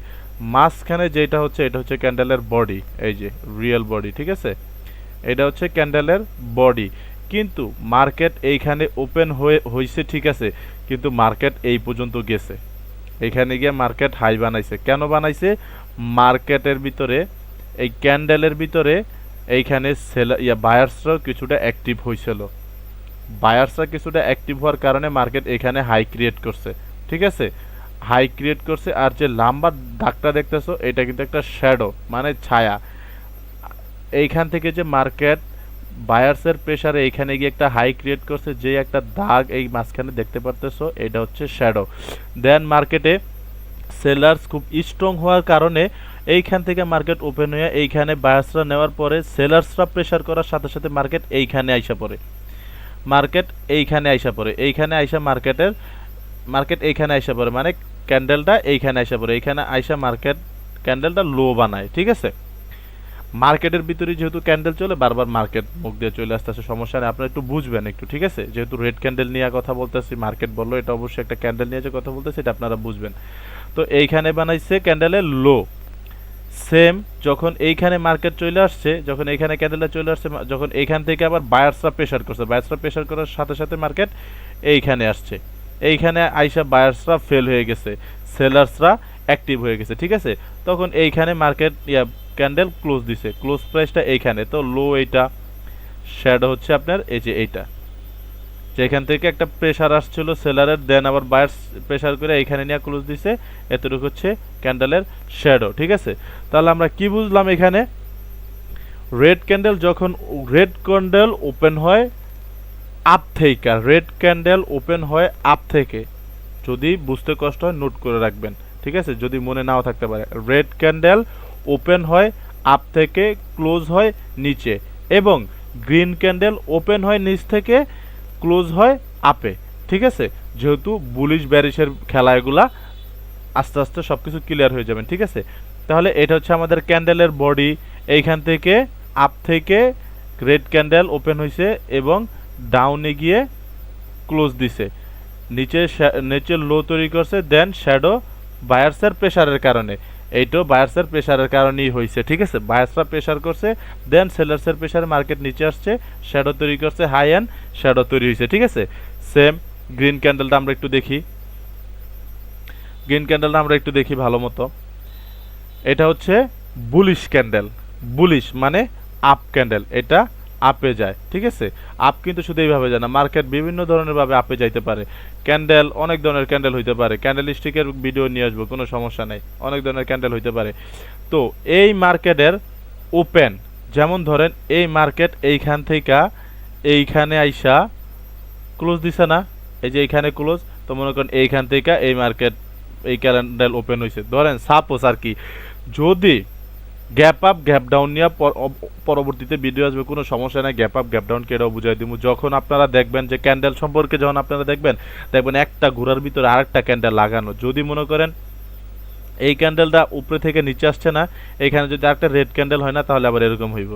মাঝখানে যেটা হচ্ছে এটা হচ্ছে ক্যান্ডেলের বডি, এই যে রিয়েল বডি, ঠিক আছে। এটা হচ্ছে ক্যান্ডেলের বডি, কিন্তু মার্কেট এইখানে ওপেন হয়েছে, ঠিক আছে, কিন্তু মার্কেট এই পর্যন্ত গেছে, এখানে গিয়ে মার্কেট হাই বানাইছে। কেন বানাইছে, মার্কেটের ভিতরে এই ক্যান্ডেলের ভিতরে এইখানে বায়ার্সরাও কিছুটা অ্যাক্টিভ হয়েছিল, বায়ার্সরা কিছুটা অ্যাক্টিভ হওয়ার কারণে মার্কেট এখানে হাই ক্রিয়েট করছে, ঠিক আছে, হাই ক্রিয়েট করছে। আর যে লাম্বার দাগটা দেখতেছো এটা কিন্তু একটা শ্যাডো, মানে ছায়া। এইখান থেকে যে মার্কেট বায়ার্সের প্রেসারে এইখানে গিয়ে একটা হাই ক্রিয়েট করছে, যে একটা দাগ এই মাঝখানে দেখতে পারতেছো, এটা হচ্ছে শ্যাডো। দেন মার্কেটে সেলার্স খুব স্ট্রং হওয়ার কারণে এইখান থেকে মার্কেট ওপেন হয়ে এইখানে বায়ার্সরা নেওয়ার পরে সেলার্সরা প্রেসার করার সাথে সাথে মার্কেট এইখানে আইসা পড়ে, মার্কেট এইখানে আইসা পড়ে, এইখানে আইসা মার্কেট এইখানে আইসা পড়ে, মানে ক্যান্ডেলটা এইখানে আইসা পড়ে, এইখানে আইসা মার্কেট ক্যান্ডেলটা লো বানায়, ঠিক আছে। মার্কেটের ভিতরে যেহেতু ক্যান্ডেল চলে, বারবার মার্কেট মুখ দিয়ে চলে আসতেছে, সমস্যা নেই, আপনারা একটু বুঝবেন একটু, ঠিক আছে। যেহেতু রেড ক্যান্ডেল নিয়ে কথা বলতেছি, মার্কেট বললো এটা অবশ্যই একটা ক্যান্ডেল নিয়ে যে কথা বলতেছি, এটা আপনারা বুঝবেন। তো এইখানে বানাইছে ক্যান্ডেলের লো, সেম যখন এইখানে মার্কেট চলে আসছে, যখন এইখানে ক্যান্ডেলটা চলে আসছে, যখন এইখান থেকে আবার বায়ার্সরা প্রেসার করছে, বায়ার্সরা প্রেসার করার সাথে সাথে মার্কেট এইখানে আসছে, এইখানে আইসা বায়ার্সরা ফেল হয়ে গেছে, সেলার্সরা অ্যাক্টিভ হয়ে গেছে, ঠিক আছে। তখন এইখানে মার্কেট ক্যান্ডেল ক্লোজ দিছে, ক্লোজ প্রাইসটা এইখানে, তো লো এইটা, শ্যাডো হচ্ছে আপনার এই যে এইটা, যেখান থেকে একটা প্রেসার আসছিল সেলারের, দেন আবার বায়ার্স প্রেসার করে এইখানে নিয়ে ক্লোজ দিছে, এতটুকু হচ্ছে ক্যান্ডেলের শ্যাডো, ঠিক আছে। তাহলে আমরা কি বুঝলাম এখানে, রেড ক্যান্ডেল যখন রেড ক্যান্ডেল ওপেন হয় আপ থেকে, রেড ক্যান্ডেল ওপেন হয় আপ থেকে, যদি বুঝতে কষ্ট হয় নোট করে রাখবেন, ঠিক আছে, যদি মনে নাও থাকতে পারে। রেড ক্যান্ডেল ওপেন হয় আপ থেকে, ক্লোজ হয় নিচে, এবং গ্রিন ক্যান্ডেল ওপেন হয় নিচ থেকে, ক্লোজ হয় আপে, ঠিক আছে। যেহেতু বুলিশ ব্যারিশের খেলা, এগুলা আস্তে আস্তে সব কিছু ক্লিয়ার হয়ে যাবেন, ঠিক আছে। তাহলে এটা হচ্ছে আমাদের ক্যান্ডেলের বডি। এইখান থেকে আপ থেকে রেড ক্যান্ডেল ওপেন হয়েছে এবং ডাউনে গিয়ে ক্লোজ দিছে, নিচে লো তৈরি করছে, দেন শ্যাডো বায়ার্সের প্রেসারের কারণে, এইটাও বায়ার্সের প্রেসারের কারণেই হয়েছে। ঠিক আছে, বায়ার্সরা প্রেসার করছে, দেন সেলার্সের প্রেসারে মার্কেট নিচে আসছে, শ্যাডো তৈরি করছে, হাই অ্যান্ড শ্যাডো তৈরি হয়েছে। ঠিক আছে, সেম গ্রিন ক্যান্ডেলটা আমরা একটু দেখি, ভালো মতো। এটা হচ্ছে বুলিশ ক্যান্ডেল, বুলিশ মানে আপ ক্যান্ডেল, এটা আপে যায়। ঠিক আছে, আপ কিন্তু শুধু এইভাবে যায় না, মার্কেট বিভিন্ন ধরনের ভাবে আপে যাইতে পারে। ক্যান্ডেল অনেক ধরনের ক্যান্ডেল হইতে পারে, ক্যান্ডেল স্টিকের ভিডিও নিয়ে আসবো, কোনো সমস্যা নাই, অনেক ধরনের ক্যান্ডেল হইতে পারে। তো এই মার্কেটের ওপেন, যেমন ধরেন এই মার্কেট এইখান থেকে এইখানে আইসা ক্লোজ দিছে না, এই যে এইখানে ক্লোজ, তো মনে করেন এইখান থেকে এই মার্কেট এই ক্যান্ডেল ওপেন হয়েছে, ধরেন সাপোজ আর কি। যদি গ্যাপ আপ গ্যাপ ডাউন নিয়ে পরবর্তীতে ভিডিও আসবে, কোনো সমস্যা নাই, গ্যাপ আপ গ্যাপ ডাউন কেটাও বুঝাই দিব। যখন আপনারা দেখবেন যে ক্যান্ডেল সম্পর্কে যখন আপনারা দেখবেন একটা ঘোরার ভিতরে আরেকটা ক্যান্ডেল লাগানো, যদি মনে করেন এই ক্যান্ডেলটা উপরে থেকে নিচে আসছে না, এখানে যদি আরেকটা রেড ক্যান্ডেল হয় না, তাহলে আবার এরকম হইব,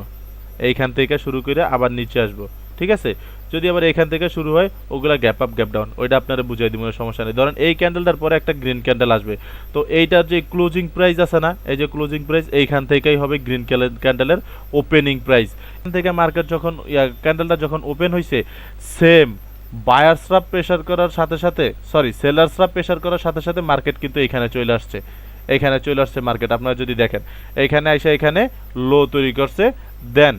এইখান থেকে শুরু করে আবার নিচে আসবো। ঠিক আছে, যদি আবার এখান থেকে শুরু হয়, ওগুলা গ্যাপ আপ গ্যাপ ডাউন, ওইটা আপনারা বুঝাই দিব, সমস্যা নেই। ধরেন এই ক্যান্ডেলটার পরে একটা গ্রিন ক্যান্ডেল আসবে, তো এইটার যে ক্লোজিং প্রাইস আছে না, এই যে ক্লোজিং প্রাইস, এইখান থেকেই হবে গ্রিন ক্যান্ডেলের ওপেনিং প্রাইস। এখান থেকে মার্কেট যখন ক্যান্ডেলটা যখন ওপেন হয়েছে, সেম বায়ার্সরা প্রেসার করার সাথে সাথে, সেলার্সরা প্রেসার করার সাথে সাথে মার্কেট কিন্তু এইখানে চলে আসছে, মার্কেট। আপনারা যদি দেখেন এইখানে এসে এখানে লো তৈরি করছে, দেন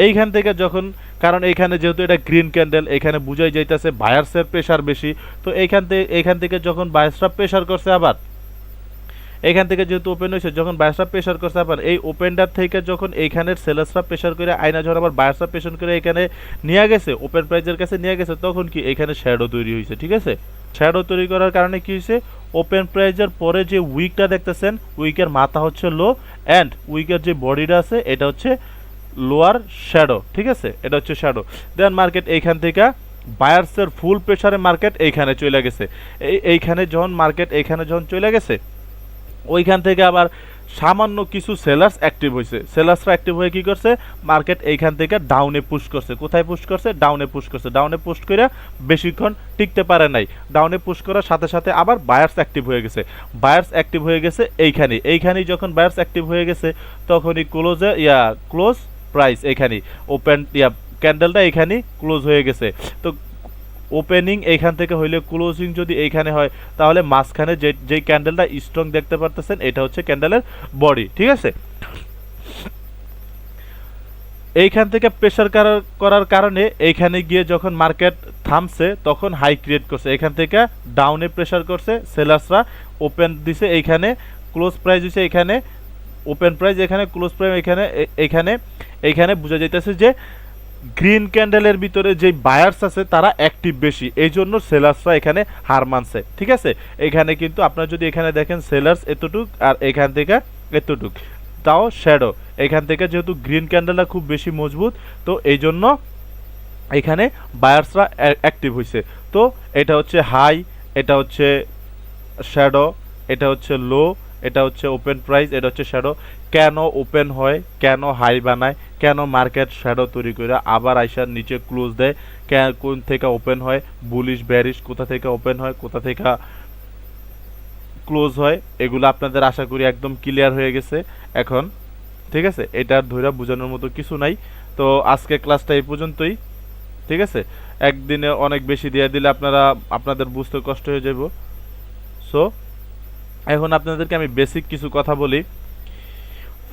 এইখান থেকে যখন, কারণ এইখানে যেহেতু এটা গ্রিন ক্যান্ডেল, এখানে বুঝাই যাইতেছে বায়ার্সের প্রেসার বেশি, তো এইখান থেকে যখন বায়ার্সরা প্রেসার করছে, আবার এখান থেকে যেহেতু ওপেন হয়েছে, যখন বায়ার্সরা প্রেসার করছে, আবার এই ওপেনটার থেকে যখন এইখানের সেলার্সরা প্রেসার করে আয়না, যখন আবার বায়ার্সরা প্রেসার করে এখানে নিয়ে গেছে, ওপেন প্রাইজের কাছে নিয়ে গেছে, তখন কি এখানে শ্যাডো তৈরি হয়েছে। ঠিক আছে, শ্যাডো তৈরি করার কারণে কি হয়েছে, ওপেন প্রাইজের পরে যে উইকটা দেখতেছেন, উইকের মাথা হচ্ছে লো, অ্যান্ড উইকের যে বডিটা আছে এটা হচ্ছে লোয়ার শ্যাডো। ঠিক আছে, এটা হচ্ছে শ্যাডো। দেন মার্কেট এইখান থেকে বায়ার্সের ফুল প্রেসারে মার্কেট এইখানে চলে গেছে, এইখানে যখন চলে গেছে, ওইখান থেকে আবার সামান্য কিছু সেলার্স অ্যাক্টিভ হয়েছে, সেলার্সরা অ্যাক্টিভ হয়ে কি করছে, মার্কেট এইখান থেকে ডাউনে পুশ করছে। কোথায় পুশ করছে? ডাউনে পুশ করছে। ডাউনে পুশ করে বেশিক্ষণ টিকতে পারে নাই, ডাউনে পুশ করার সাথে সাথে আবার বায়ার্স অ্যাক্টিভ হয়ে গেছে। এইখানেই যখন বায়ার্স অ্যাক্টিভ হয়ে গেছে, তখনই ক্লোজ প্রাইস এইখানেই ওপেন, ক্যান্ডেলটা এইখানেই ক্লোজ হয়ে গেছে। তো ওপেনিং এইখান থেকে হইলে ক্লোজিং যদি এইখানে হয়, তাহলে মাঝখানে যেই ক্যান্ডেলটা স্ট্রং দেখতে পারতেছেন, এটা হচ্ছে ক্যান্ডেলের বডি। ঠিক আছে, এইখান থেকে প্রেসার করার কারণে এইখানে গিয়ে যখন মার্কেট থামছে, তখন হাই ক্রিয়েট করছে, এখান থেকে ডাউনে প্রেসার করছে, সেলার্সরা ওপেন দিছে, এইখানে ক্লোজ প্রাইস দিছে, এখানে ওপেন প্রাইস, এখানে ক্লোজ প্রাইস, এইখানে বোঝা যাইতেছে যে গ্রিন ক্যান্ডেলের ভিতরে যে বায়ার্স আছে তারা অ্যাক্টিভ বেশি, এই জন্য সেলার্সরা এখানে হার মানছে। ঠিক আছে, এখানে কিন্তু আপনারা যদি এখানে দেখেন, সেলার্স এতটুক আর এখান থেকে এতটুক, তাও শ্যাডো। এখান থেকে যেহেতু গ্রিন ক্যান্ডেলটা খুব বেশি মজবুত, তো এই জন্য এখানে বায়ার্সরা অ্যাক্টিভ হয়েছে। তো এটা হচ্ছে হাই, এটা হচ্ছে শ্যাডো, এটা হচ্ছে লো, এটা হচ্ছে ওপেন প্রাইস, এটা হচ্ছে শ্যাডো। কেন ওপেন হয়, কেন হাই বানায়, কেন মার্কেট শ্যাডো তৈরি করে আবার আইসার নিচে ক্লোজ দেয়, কোন থেকে ওপেন হয়, বুলিশ ব্যারিশ কোথা থেকে ওপেন হয়, কোথা থেকে ক্লোজ হয়, এগুলো আপনাদের আশা করি একদম ক্লিয়ার হয়ে গেছে এখন। ঠিক আছে, এটা ধরে বোঝানোর মতো কিছু নাই। তো আজকে ক্লাসটা এই পর্যন্তই। ঠিক আছে, একদিনে অনেক বেশি দিয়ে দিলে আপনাদের বুঝতে কষ্ট হয়ে যাব। সো এখন আপনাদেরকে আমি বেসিক কিছু কথা বলি।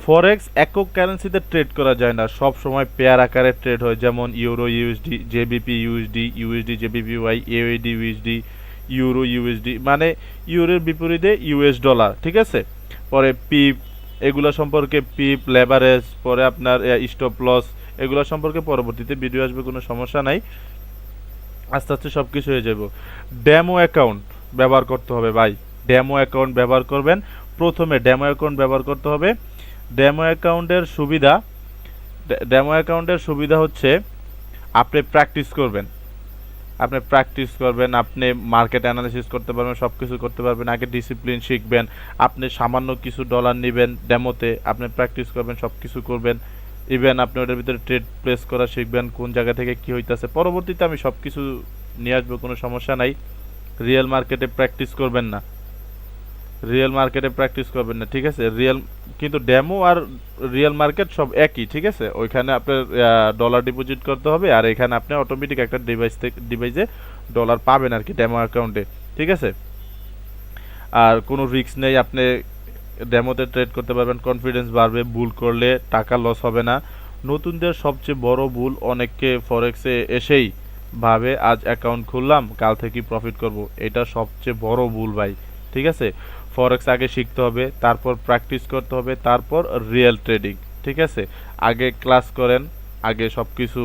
ফরেক্স একক কারেন্সিতে ট্রেড করা যায় না, সব সময় পেয়ার আকারে ট্রেড হয়, যেমন euro USD, GBP USD, USD JPY, AUD USD, euro USD, মানে ইউরোর বিপরীতে ইউএস ডলার। ঠিক আছে, পরে পিপ, এগুলো সম্পর্কে পিপ, লেভারেজ, পরে আপনার স্টপ লস, এগুলো সম্পর্কে পরবর্তীতে ভিডিও আসবে, কোনো সমস্যা নাই, আস্তে আস্তে সব কিছু হয়ে যাব। ডেমো অ্যাকাউন্ট ব্যবহার করতে হবে ভাই, ডেমো অ্যাকাউন্ট ব্যবহার করবেন। প্রথমে ডেমো অ্যাকাউন্ট ব্যবহার করতে হবে। ডেমো অ্যাকাউন্টের সুবিধা হচ্ছে আপনি প্র্যাকটিস করবেন। আপনি প্র্যাকটিস করবেন, আপনি মার্কেট অ্যানালিসিস করতে পারবেন, সব কিছু করতে পারবেন। আগে ডিসিপ্লিন শিখবেন, আপনি সামান্য কিছু ডলার নেবেন ডেমোতে, আপনি প্র্যাকটিস করবেন, সব কিছু করবেন। ইভেন আপনি ওটার ভিতরে ট্রেড প্লেস করা শিখবেন, কোন জায়গা থেকে কি হইতাছে। পরবর্তীতে আমি সব কিছু নিয়ে আসবো, কোনো সমস্যা নাই। রিয়েল মার্কেটে প্র্যাকটিস করবেন না, রিয়েল মার্কেটে প্র্যাকটিস করবেন না, ঠিক আছে? রিয়েল কিন্তু ডেমো আর রিয়েল মার্কেট সব একই, ঠিক আছে? ওইখানে আপনার ডলার ডিপোজিট করতে হবে, আর এখানে আপনি অটোমেটিক একটা ডিভাইসে ডলার পাবেন আর কি, ডেমো অ্যাকাউন্টে, ঠিক আছে? আর কোনো রিস্ক নেই, আপনি ডেমোতে ট্রেড করতে পারবেন, কনফিডেন্স বাড়বে, ভুল করলে টাকা লস হবে না। নতুনদের সবচেয়ে বড় ভুল, অনেককে ফরেক্সে এসেই ভাবে আজ অ্যাকাউন্ট খুললাম কাল থেকেই প্রফিট করব। এটা সবচেয়ে বড় ভুল ভাই, ঠিক আছে? ফরেক্স আগে শিখতে হবে, তারপর প্র্যাকটিস করতে হবে, তারপর রিয়েল ট্রেডিং, ঠিক আছে? আগে ক্লাস করেন, আগে সব কিছু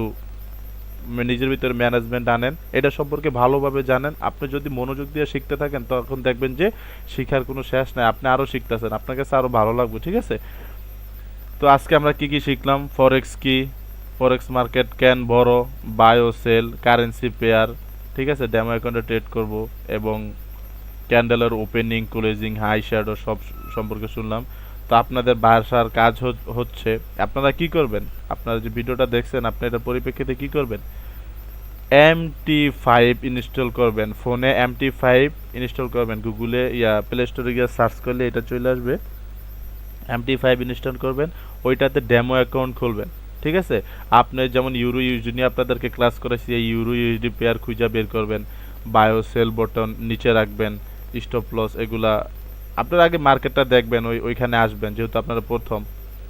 নিজের ভিতরে ম্যানেজমেন্ট আনেন, এটা সম্পর্কে ভালোভাবে জানেন। আপনি যদি মনোযোগ দিয়ে শিখতে থাকেন তখন দেখবেন যে শিখার কোনো শেষ নাই, আপনি আরও শিখতেছেন, আপনার কাছে আরও ভালো লাগবে, ঠিক আছে? তো আজকে আমরা কি কি শিখলাম, ফরেক্স কি, ফরেক্স মার্কেট কেন বড়, বাই ও সেল, কারেন্সি পেয়ার, ঠিক আছে? ডেমো অ্যাকাউন্টে ট্রেড করব, এবং ক্যান্ডেলের ওপেনিং, ক্লোজিং, হাই শ্যাডো সব সম্পর্কে শুনলাম। তো আপনাদের বাসার কাজ হচ্ছে আপনারা কি করবেন, আপনারা যে ভিডিওটা দেখছেন আপনি এটার পরিপ্রেক্ষিতে কি করবেন, MT5 ইনস্টল করবেন, ফোনে MT5 ইনস্টল করবেন, গুগলে প্লে স্টোরে গিয়ে সার্চ করলে এটা চলে আসবে। MT5 ইনস্টল করবেন, ওইটাতে ডেমো অ্যাকাউন্ট খুলবেন, ঠিক আছে? আপনি যেমন ইউরো ইউএসডি নিয়ে আপনাদেরকে ক্লাস করেছি, এই ইউরো ইউএসডি পেয়ার খুঁজে বের করবেন, বায়ো সেল বটন নিচে রাখবেন, স্টপ লস এগুলা আপনারা আগে মার্কেটটা দেখবেন, ওইখানে আসবেন যেহেতু আপনারা প্রথম,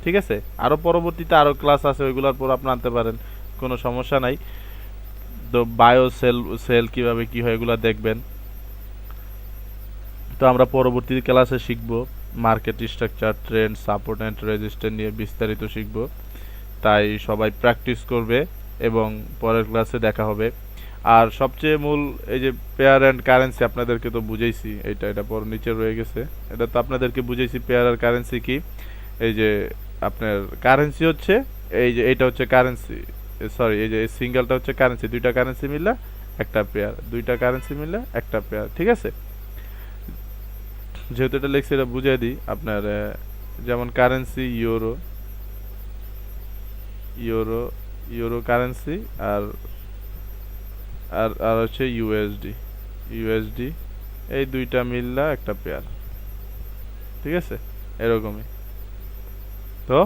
ঠিক আছে? আরও পরবর্তীতে আরও ক্লাস আছে, ওইগুলোর পর আপনি আনতে পারেন, কোনো সমস্যা নাই। তো বায়ো সেল সেল কীভাবে কী হয় এগুলো দেখবেন। তো আমরা পরবর্তী ক্লাসে শিখব market structure, trend, support and resistance নিয়ে বিস্তারিত শিখব। তাই সবাই প্র্যাকটিস করবে এবং পরের ক্লাসে দেখা হবে। আর সবচেয়ে মূল এই যে পেয়ার অ্যান্ড কারেন্সি আপনাদেরকে তো বুঝাইছি, এটা পর নিচে রয়ে গেছে, এটা তো আপনাদেরকে বুঝাইছি পেয়ার আর কারেন্সি কি। এই যে আপনার কারেন্সি হচ্ছে, এই যে এটা হচ্ছে কারেন্সি, সরি এই যে সিঙ্গেলটা হচ্ছে কারেন্সি, দুইটা কারেন্সি মিললে একটা পেয়ার, দুইটা কারেন্সি মিললে একটা পেয়ার, ঠিক আছে? যেহেতু এটা লেখছি এটা বুঝিয়ে দিই আপনার, যেমন currency euro, euro euro currency, আর আর আর হচ্ছে ইউএসডি, ইউএসডি, এই দুইটা মিললা একটা পেয়ার, ঠিক আছে? এরকমই। তো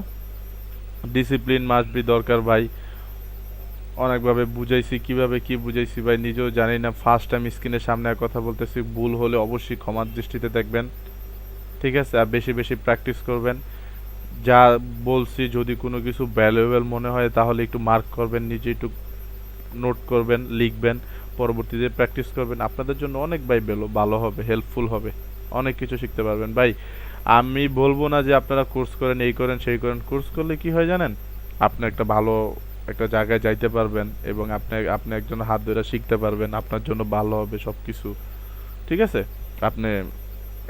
ডিসিপ্লিন মাস্ট বি দরকার ভাই। অনেকভাবে বুঝাইছি, কিভাবে কি বুঝাইছি ভাই নিজেও জানি না, ফার্স্ট টাইম স্ক্রিনের সামনে কথা বলতেছি, ভুল হলে অবশ্যই ক্ষমার দৃষ্টিতে দেখবেন, ঠিক আছে? আর বেশি বেশি প্র্যাকটিস করবেন। যা বলছি যদি কোনো কিছু ভ্যালুয়েবল মনে হয় তাহলে একটু মার্ক করবেন, নিজে একটু নোট করবেন, লিখবেন, পরবর্তীতে প্র্যাকটিস করবেন, আপনাদের জন্য অনেক ভাই ভালো হবে, হেল্পফুল হবে, অনেক কিছু শিখতে পারবেন ভাই। আমি বলবো না যে আপনারা কোর্স করেন, এই করেন সেই করেন, কোর্স করলে কি হয় জানেন, আপনি একটা ভালো একটা জায়গায় যাইতে পারবেন, এবং আপনি একজন হাত ধরে শিখতে পারবেন, আপনার জন্য ভালো হবে সব কিছু, ঠিক আছে? আপনি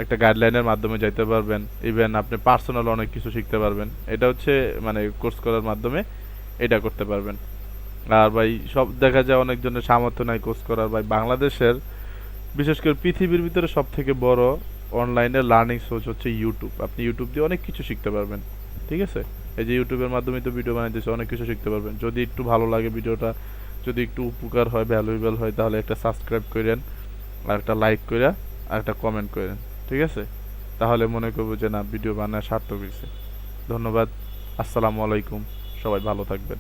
একটা গাইডলাইনের মাধ্যমে যাইতে পারবেন, ইভেন আপনি পার্সোনাল অনেক কিছু শিখতে পারবেন। এটা হচ্ছে মানে কোর্স করার মাধ্যমে এটা করতে পারবেন। আর ভাই সব দেখা যায় অনেকজনের সামর্থ্য নাই কোর্স করার ভাই। বাংলাদেশের, বিশেষ করে পৃথিবীর ভিতরে সব থেকে বড় অনলাইনে লার্নিং সোর্স হচ্ছে ইউটিউব। আপনি ইউটিউব দিয়ে অনেক কিছু শিখতে পারবেন, ঠিক আছে? এই যে ইউটিউবের মাধ্যমে তো ভিডিও বানাইতেছে, অনেক কিছু শিখতে পারবেন। যদি একটু ভালো লাগে ভিডিওটা, যদি একটু উপকার হয়, ভ্যালুয়েবল হয়, তাহলে একটা সাবস্ক্রাইব করেন, আর একটা লাইক করে, আর একটা কমেন্ট করেন, ঠিক আছে? তাহলে মনে করবো যে না, ভিডিও বানায় সার্থক হয়েছে। ধন্যবাদ। আসসালামু আলাইকুম। সবাই ভালো থাকবেন।